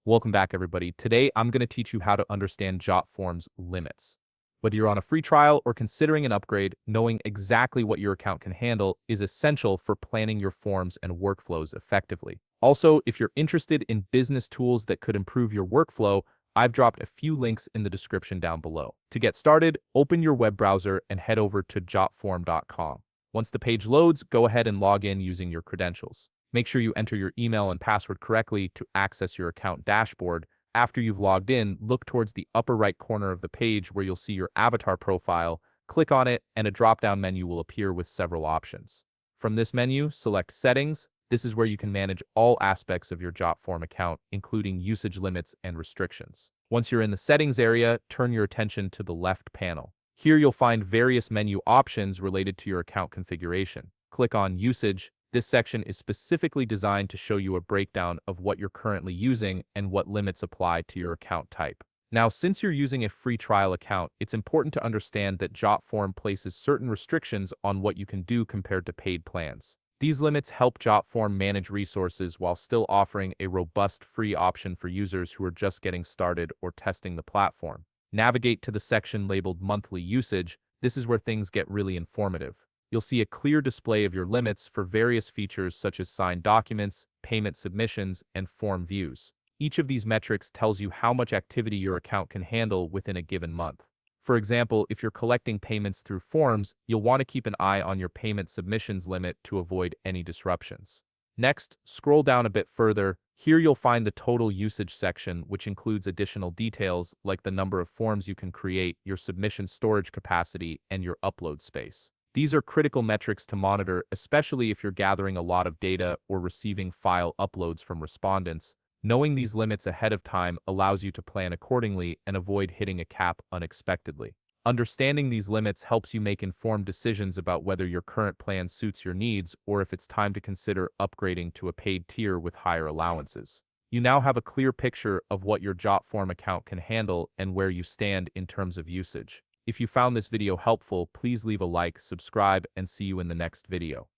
Welcome back, everybody. Today, I'm going to teach you how to understand Jotform's limits. Whether you're on a free trial or considering an upgrade, knowing exactly what your account can handle is essential for planning your forms and workflows effectively. Also, if you're interested in business tools that could improve your workflow, I've dropped a few links in the description down below. To get started, open your web browser and head over to jotform.com. Once the page loads, go ahead and log in using your credentials. Make sure you enter your email and password correctly to access your account dashboard. After you've logged in, look towards the upper right corner of the page where you'll see your avatar profile. Click on it, and a drop-down menu will appear with several options. From this menu, select Settings. This is where you can manage all aspects of your Jotform account, including usage limits and restrictions. Once you're in the Settings area, turn your attention to the left panel. Here you'll find various menu options related to your account configuration. Click on Usage. This section is specifically designed to show you a breakdown of what you're currently using and what limits apply to your account type. Now, since you're using a free trial account, it's important to understand that Jotform places certain restrictions on what you can do compared to paid plans. These limits help Jotform manage resources while still offering a robust free option for users who are just getting started or testing the platform. Navigate to the section labeled Monthly Usage. This is where things get really informative. You'll see a clear display of your limits for various features such as signed documents, payment submissions, and form views. Each of these metrics tells you how much activity your account can handle within a given month. For example, if you're collecting payments through forms, you'll want to keep an eye on your payment submissions limit to avoid any disruptions. Next, scroll down a bit further. Here you'll find the total usage section, which includes additional details like the number of forms you can create, your submission storage capacity, and your upload space. These are critical metrics to monitor, especially if you're gathering a lot of data or receiving file uploads from respondents. Knowing these limits ahead of time allows you to plan accordingly and avoid hitting a cap unexpectedly. Understanding these limits helps you make informed decisions about whether your current plan suits your needs or if it's time to consider upgrading to a paid tier with higher allowances. You now have a clear picture of what your Jotform account can handle and where you stand in terms of usage. If you found this video helpful, please leave a like, subscribe, and see you in the next video.